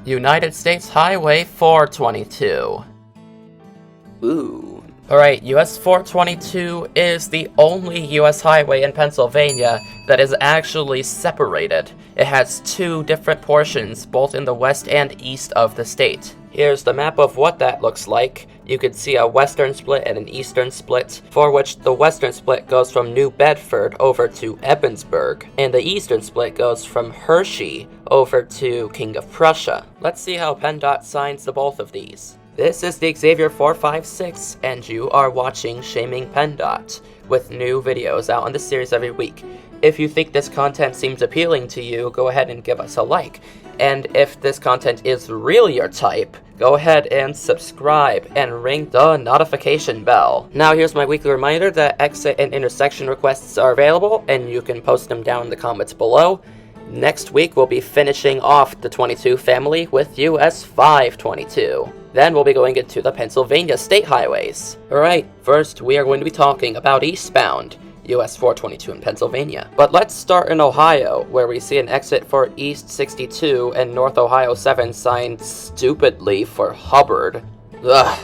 United States Highway 422. Ooh. Alright, US 422 is the only US highway in Pennsylvania that is actually separated. It has two different portions, both in the west and east of the state. Here's the map of what that looks like. You can see a western split and an eastern split, for which the western split goes from New Bedford over to Ebensburg, and the eastern split goes from Hershey over to King of Prussia. Let's see how PENNDOT signs the both of these. This is the Xavier 456, and you are watching Shaming PENNDOT, with new videos out on this series every week. If you think this content seems appealing to you, go ahead and give us a like. And if this content is really your type, go ahead and subscribe and ring the notification bell. Now here's my weekly reminder that exit and intersection requests are available, and you can post them down in the comments below. Next week we'll be finishing off the 22 family with US 522. Then we'll be going into the Pennsylvania state highways. Alright, first we are going to be talking about eastbound US 422 in Pennsylvania. But let's start in Ohio, where we see an exit for East 62 and North Ohio 7 signed stupidly for Hubbard. Ugh,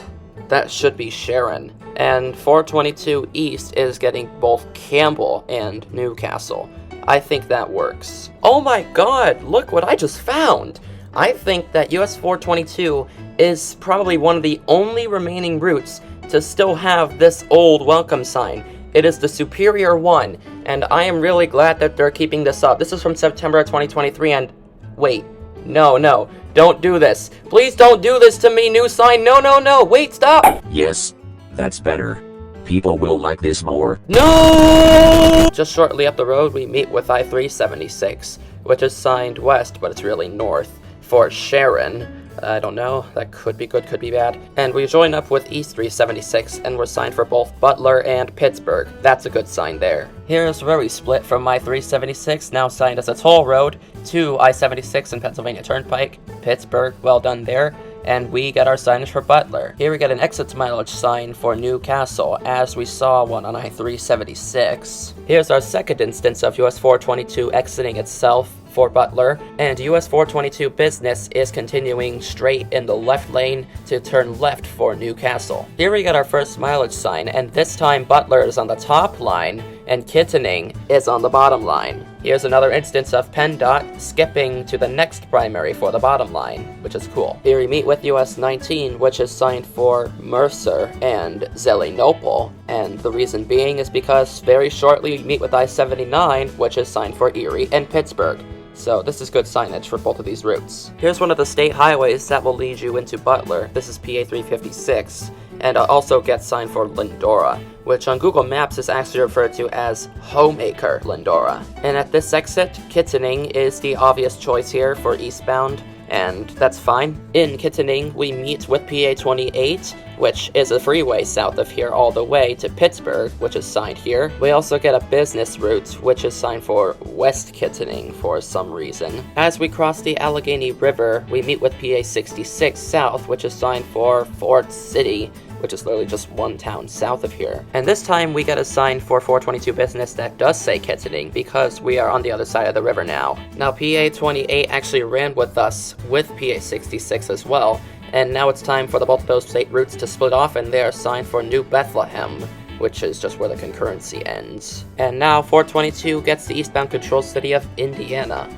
that should be Sharon. And 422 East is getting both Campbell and Newcastle. I think that works. Oh my god, look what I just found! I think that US 422 is probably one of the only remaining routes to still have this old welcome sign. It is the superior one, and I am really glad that they're keeping this up. This is from September 2023, and wait, no, don't do this. Please don't do this to me, new sign. No, wait, stop! Yes, that's better. People will like this more. No! Just shortly up the road, we meet with I-376, which is signed west, but it's really north, for Sharon. I don't know, that could be good, could be bad. And we join up with East 376, and we're signed for both Butler and Pittsburgh. That's a good sign there. Here's where we split from I-376, now signed as a toll road, to I-76 and Pennsylvania Turnpike. Pittsburgh, well done there. And we get our signage for Butler. Here we get an exit mileage sign for Newcastle, as we saw one on I-376. Here's our second instance of US 422 exiting itself for Butler, and US 422 business is continuing straight in the left lane to turn left for Newcastle. Here we get our first mileage sign, and this time Butler is on the top line, and Kittening is on the bottom line. Here's another instance of PENNDOT skipping to the next primary for the bottom line, which is cool. Here we meet with US 19, which is signed for Mercer and Zelienople, and the reason being is because very shortly we meet with I-79, which is signed for Erie and Pittsburgh. So this is good signage for both of these routes. Here's one of the state highways that will lead you into Butler. This is PA 356, and also gets signed for Lindora, which on Google Maps is actually referred to as Homemaker Lindora. And at this exit, Kittening is the obvious choice here for eastbound, and that's fine. In Kittening, we meet with PA 28, which is a freeway south of here all the way to Pittsburgh, which is signed here. We also get a business route, which is signed for West Kittening for some reason. As we cross the Allegheny River, we meet with PA 66 south, which is signed for Fort City, which is literally just one town south of here. And this time we get a sign for 422 business that does say Kittening, because we are on the other side of the river now. Now PA 28 actually ran with us with PA 66 as well, and now it's time for both of those state routes to split off, and they are signed for New Bethlehem, which is just where the concurrency ends. And now 422 gets the eastbound control city of Indiana.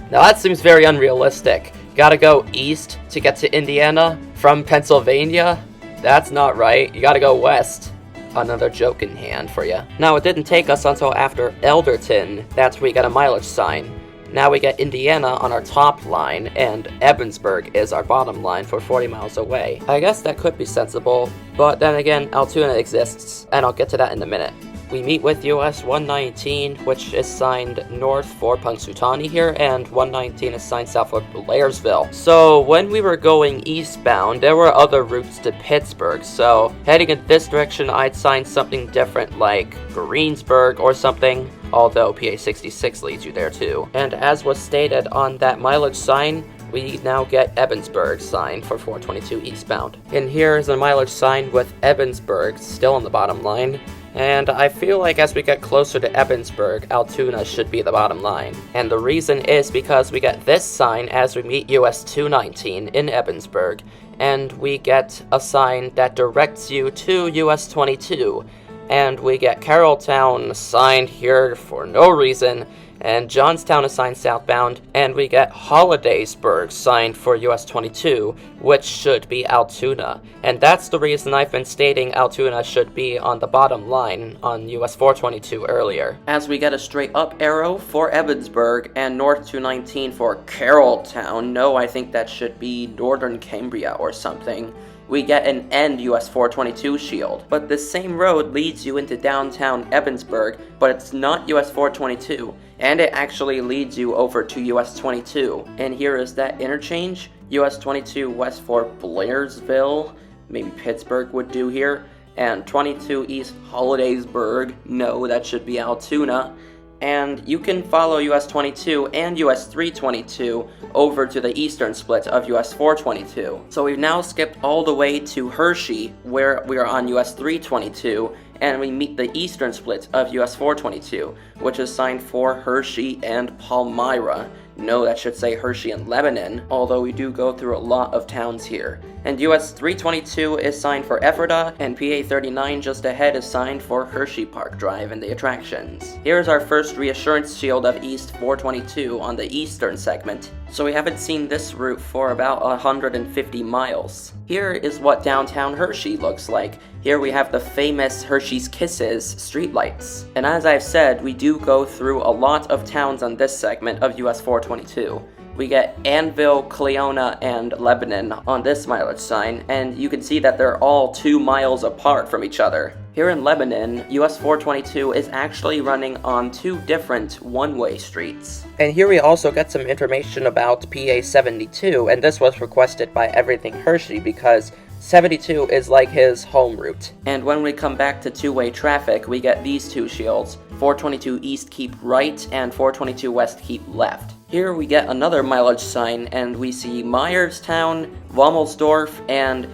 Now that seems very unrealistic. Gotta go east to get to Indiana from Pennsylvania? That's not right. You gotta go west. Another joke in hand for you. Now, it didn't take us until after Elderton. That's where we got a mileage sign. Now we get Indiana on our top line, and Ebensburg is our bottom line for 40 miles away. I guess that could be sensible, but then again, Altoona exists, and I'll get to that in a minute. We meet with US 119, which is signed north for Punxsutawney here, and 119 is signed south for Blairsville. So when we were going eastbound, there were other routes to Pittsburgh, so heading in this direction, I'd sign something different like Greensburg or something, although PA 66 leads you there too. And as was stated on that mileage sign, we now get Ebensburg sign for 422 eastbound. And here is a mileage sign with Ebensburg still on the bottom line. And I feel like as we get closer to Ebensburg, Altoona should be the bottom line. And the reason is because we get this sign as we meet US 219 in Ebensburg, and we get a sign that directs you to US 22, and we get Carrolltown signed here for no reason, and Johnstown is signed southbound, and we get Hollidaysburg signed for US 22, which should be Altoona. And that's the reason I've been stating Altoona should be on the bottom line on US 422 earlier. As we get a straight up arrow for Ebensburg and North 219 for Carrolltown, no, I think that should be Northern Cambria or something. We get an end US 422 shield. But this same road leads you into downtown Ebensburg, but it's not US 422, and it actually leads you over to US 22. And here is that interchange, US 22 west for Blairsville, maybe Pittsburgh would do here, and 22 east Hollidaysburg, no, that should be Altoona. And you can follow US 22 and US 322 over to the eastern split of US 422. So we've now skipped all the way to Hershey, where we are on US 322, and we meet the eastern split of US 422, which is signed for Hershey and Palmyra. No, that should say Hershey and Lebanon, although we do go through a lot of towns here. And US 322 is signed for Ephrata, and PA 39 just ahead is signed for Hershey Park Drive and the attractions. Here's our first reassurance shield of East 422 on the eastern segment, so we haven't seen this route for about 150 miles. Here is what downtown Hershey looks like. Here we have the famous Hershey's Kisses streetlights. And as I've said, we do go through a lot of towns on this segment of US 422. We get Annville, Cleona, and Lebanon on this mileage sign, and you can see that they're all 2 miles apart from each other. Here in Lebanon, US 422 is actually running on 2 different one-way streets. And here we also get some information about PA 72, and this was requested by Everything Hershey because 72 is like his home route. And when we come back to two-way traffic, we get these 2 shields. 422 east keep right, and 422 west keep left. Here we get another mileage sign, and we see Myerstown, Wommelsdorf, and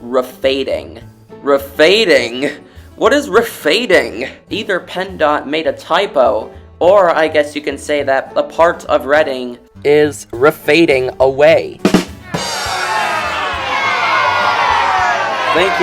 Refading. Refading? What is refading? Either PENNDOT made a typo, or I guess you can say that a part of Reading is refading away. Thank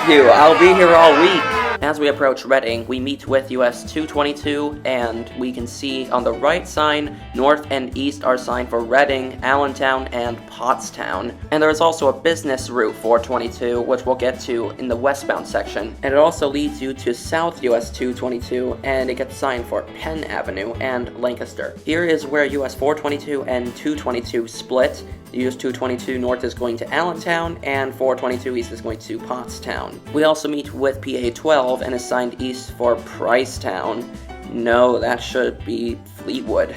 you. I'll be here all week. As we approach Reading, we meet with US 222, and we can see on the right sign, north and east are signed for Reading, Allentown, and Pottstown. And there is also a business route 422, which we'll get to in the westbound section. And it also leads you to South US 222, and it gets signed for Penn Avenue and Lancaster. Here is where US 422 and 222 split. US 222 north is going to Allentown, and 422 east is going to Pottstown. We also meet with PA 12 and is signed east for Pricetown. No, that should be Fleetwood.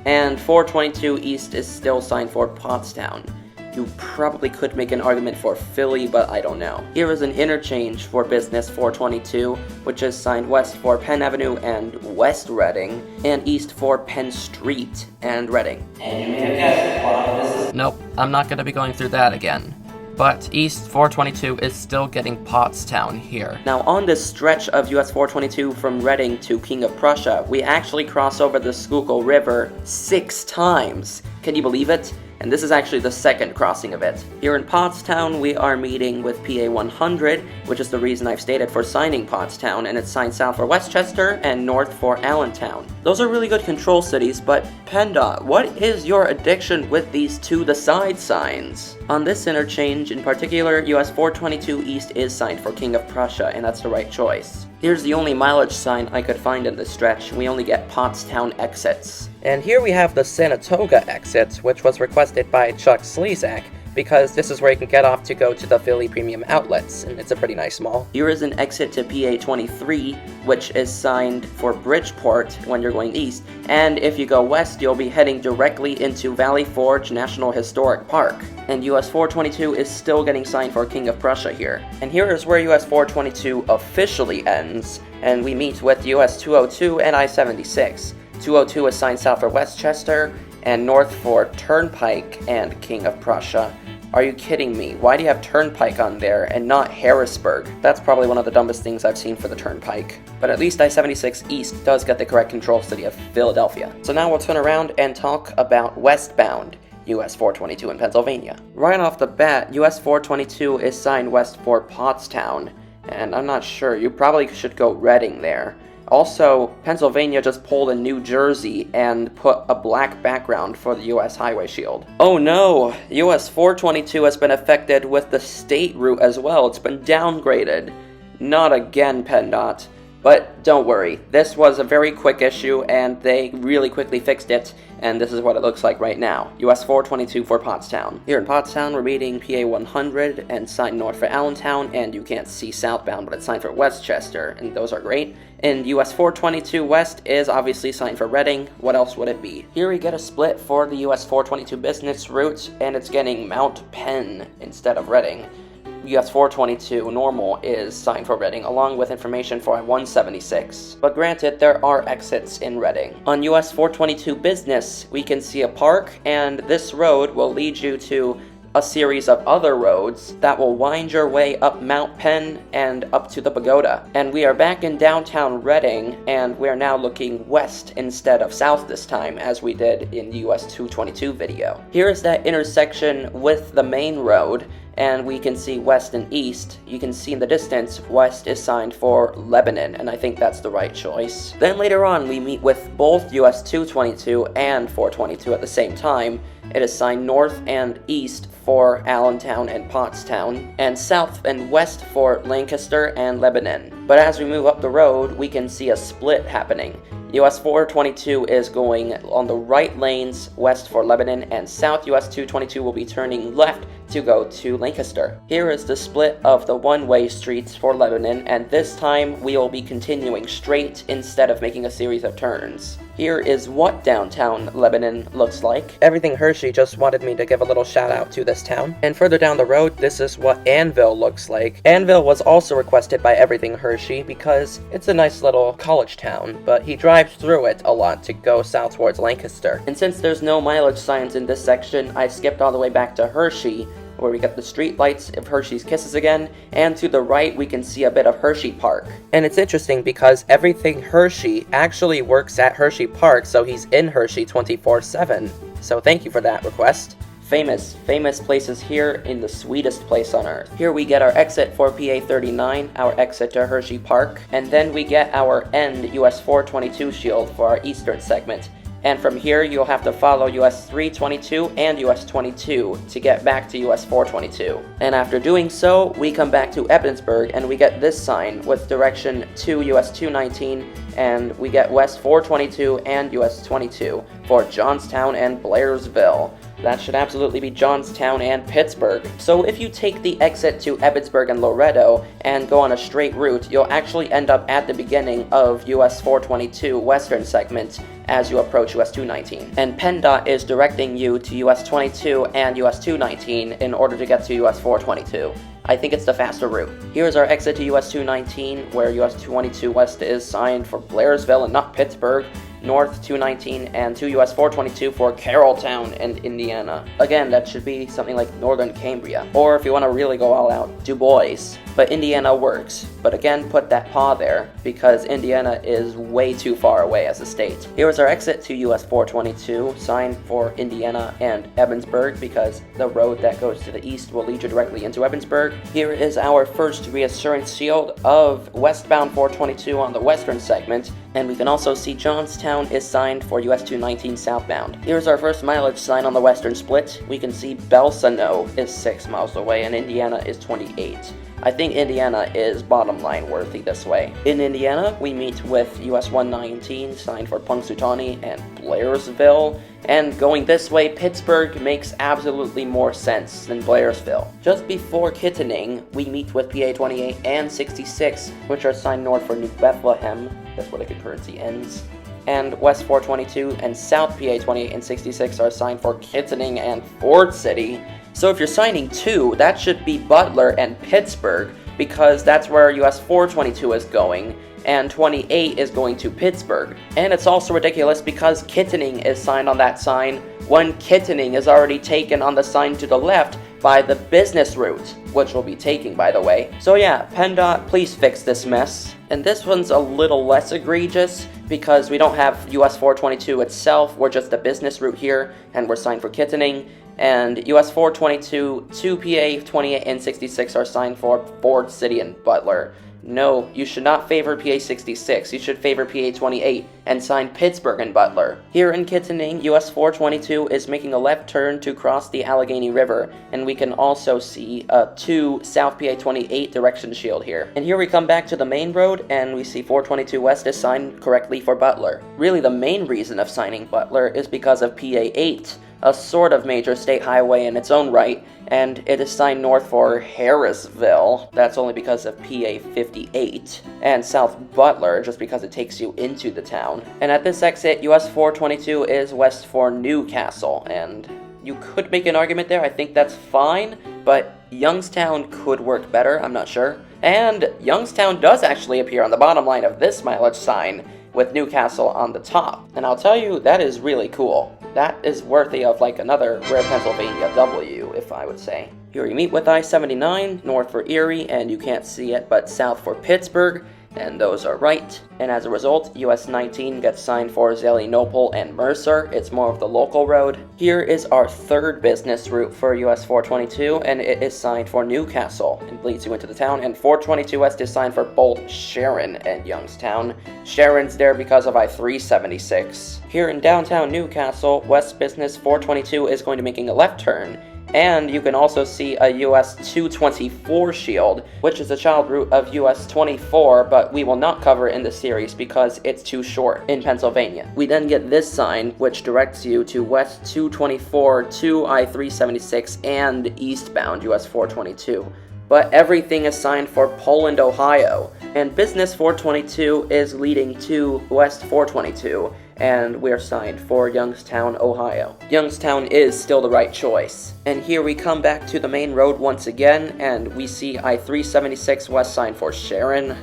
And 422 east is still signed for Pottstown. You probably could make an argument for Philly, but I don't know. Here is an interchange for Business 422, which is signed west for Penn Avenue and West Reading, and east for Penn Street and Reading. And you may have guessed why this is... Nope, I'm not going to be going through that again. But East 422 is still getting Pottstown here. Now on this stretch of US 422 from Reading to King of Prussia, we actually cross over the Schuylkill River 6 times. Can you believe it? And this is actually the second crossing of it. Here in Pottstown, we are meeting with PA 100, which is the reason I've stated for signing Pottstown, and it's signed south for Westchester and north for Allentown. Those are really good control cities, but PENNDOT, what is your addiction with these to-the-side signs? On this interchange, in particular, US 422 East is signed for King of Prussia, and that's the right choice. Here's the only mileage sign I could find in this stretch. We only get Pottstown exits. And here we have the Saratoga exit, which was requested by Chuck Slezak, because this is where you can get off to go to the Philly Premium Outlets, and it's a pretty nice mall. Here is an exit to PA 23, which is signed for Bridgeport when you're going east, and if you go west, you'll be heading directly into Valley Forge National Historic Park. And US 422 is still getting signed for King of Prussia here. And here is where US 422 officially ends, and we meet with US 202 and I-76. 202 is signed south for Westchester, and north for Turnpike and King of Prussia. Are you kidding me? Why do you have Turnpike on there and not Harrisburg? That's probably one of the dumbest things I've seen for the Turnpike. But at least I-76 East does get the correct control city of Philadelphia. So now we'll turn around and talk about westbound US 422 in Pennsylvania. Right off the bat, US 422 is signed west for Pottstown, and I'm not sure, you probably should go Reading there. Also, Pennsylvania just pulled a New Jersey and put a black background for the US highway shield. Oh no! US 422 has been affected with the state route as well. It's been downgraded. Not again, PENNDOT. But don't worry, this was a very quick issue and they really quickly fixed it, and this is what it looks like right now. US 422 for Pottstown. Here in Pottstown, we're reading PA 100 and signed north for Allentown, and you can't see southbound, but it's signed for Westchester, and those are great. And US 422 West is obviously signed for Reading. What else would it be? Here we get a split for the US 422 business route, and it's getting Mount Penn instead of Reading. US 422 normal is signed for Reading, along with information for I-176. But granted, there are exits in Reading. On US 422 business, we can see a park, and this road will lead you to a series of other roads that will wind your way up Mount Penn and up to the pagoda. And we are back in downtown Reading, and we are now looking west instead of south this time, as we did in the US 222 video. Here is that intersection with the main road, and we can see west and east. You can see in the distance, west is signed for Lebanon, and I think that's the right choice. Then later on, we meet with both US 222 and 422 at the same time. It is signed north and east for Allentown and Pottstown, and south and west for Lancaster and Lebanon. But as we move up the road, we can see a split happening. US 422 is going on the right lanes west for Lebanon, and south US 222 will be turning left to go to Lancaster. Here is the split of the one-way streets for Lebanon, and this time we will be continuing straight instead of making a series of turns. Here is what downtown Lebanon looks like. Everything Hershey just wanted me to give a little shout out to this town. And further down the road, this is what Annville looks like. Annville was also requested by Everything Hershey because it's a nice little college town, but he drives through it a lot to go south towards Lancaster. And since there's no mileage signs in this section, I skipped all the way back to Hershey, where we get the street lights of Hershey's Kisses again, and to the right we can see a bit of Hershey Park. And it's interesting because Everything Hershey actually works at Hershey Park, so he's in Hershey 24/7. So thank you for that request. Famous places here in the sweetest place on earth. Here we get our exit for PA 39, our exit to Hershey Park, and then we get our end US 422 shield for our eastern segment. And from here, you'll have to follow US 322 and US 22 to get back to US 422. And after doing so, we come back to Ebensburg and we get this sign with direction to US 219, and we get West 422 and US 22 for Johnstown and Blairsville. That should absolutely be Johnstown and Pittsburgh. So if you take the exit to Ebensburg and Loretto and go on a straight route, you'll actually end up at the beginning of US 422 western segment as you approach US 219. And PENNDOT is directing you to US 22 and US 219 in order to get to US 422. I think it's the faster route. Here's our exit to US 219, where US 222 West is signed for Blairsville and not Pittsburgh. North 219 and 2 US 422 for Carrolltown and Indiana. Again, that should be something like Northern Cambria. Or if you want to really go all out, Du Bois. But Indiana works. But again, put that paw there, because Indiana is way too far away as a state. Here is our exit to US 422, signed for Indiana and Ebensburg, because the road that goes to the east will lead you directly into Ebensburg. Here is our first reassurance shield of westbound 422 on the western segment, and we can also see Johnstown is signed for US 219 southbound. Here's our first mileage sign on the western split. We can see Belsano is 6 miles away and Indiana is 28. I think Indiana is bottom line worthy this way. In Indiana, we meet with US 119 signed for Punxsutawney and Blairsville. And going this way, Pittsburgh makes absolutely more sense than Blairsville. Just before Kittening, we meet with PA 28 and 66, which are signed north for New Bethlehem. That's where the concurrency ends. And West 422 and South PA 28 and 66 are signed for Kittening and Ford City. So if you're signing 2, that should be Butler and Pittsburgh, because that's where US 422 is going, and 28 is going to Pittsburgh. And it's also ridiculous because Kittening is signed on that sign, when Kittening is already taken on the sign to the left by the business route, which we'll be taking, by the way. So yeah, PENNDOT, please fix this mess. And this one's a little less egregious because we don't have US 422 itself, we're just a business route here, and we're signed for Kittening. And US 422, 2 PA 28 and 66 are signed for Ford City and Butler. No, you should not favor PA 66, you should favor PA 28 and sign Pittsburgh and Butler. Here in Kittening, US 422 is making a left turn to cross the Allegheny River, and we can also see a 2 South PA 28 direction shield here. And here we come back to the main road, and we see 422 West is signed correctly for Butler. Really, the main reason of signing Butler is because of PA 8, a sort of major state highway in its own right, and it is signed north for Harrisville. That's only because of PA 58, and South Butler just because it takes you into the town. And at this exit, US 422 is west for Newcastle, and you could make an argument there, I think that's fine, but Youngstown could work better, I'm not sure. And Youngstown does actually appear on the bottom line of this mileage sign, with Newcastle on the top. And I'll tell you, that is really cool. That is worthy of like another rare Pennsylvania W, if I would say. Here you meet with I-79, north for Erie, and you can't see it, but south for Pittsburgh, and those are right. And as a result, US 19 gets signed for Zelienople and Mercer. It's more of the local road. Here is our third business route for US 422, and it is signed for Newcastle. It leads you into the town, and 422 West is signed for both Sharon and Youngstown. Sharon's there because of I-376. Here in downtown Newcastle, West Business 422 is going to be making a left turn. And you can also see a US 224 shield, which is a child route of US 24, but we will not cover in the series because it's too short in Pennsylvania. We then get this sign, which directs you to West 224 to I-376 and eastbound US 422. But everything is signed for Poland, Ohio, and Business 422 is leading to West 422, and we're signed for Youngstown, Ohio. Youngstown is still the right choice. And here we come back to the main road once again, and we see I-376 West signed for Sharon.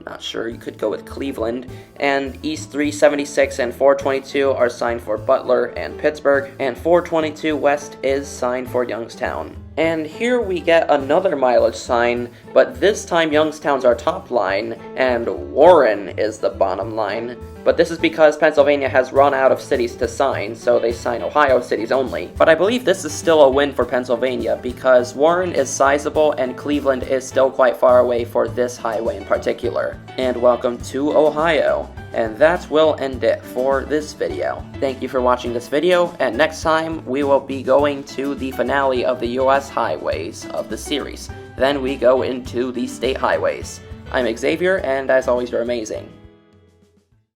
Not sure, you could go with Cleveland. And East 376 and 422 are signed for Butler and Pittsburgh, and 422 West is signed for Youngstown. And here we get another mileage sign, but this time Youngstown's our top line, and Warren is the bottom line. But this is because Pennsylvania has run out of cities to sign, so they sign Ohio cities only. But I believe this is still a win for Pennsylvania, because Warren is sizable and Cleveland is still quite far away for this highway in particular. And welcome to Ohio. And that will end it for this video. Thank you for watching this video, and next time we will be going to the finale of the US highways of the series. Then we go into the state highways. I'm Xavier, and as always, you're amazing.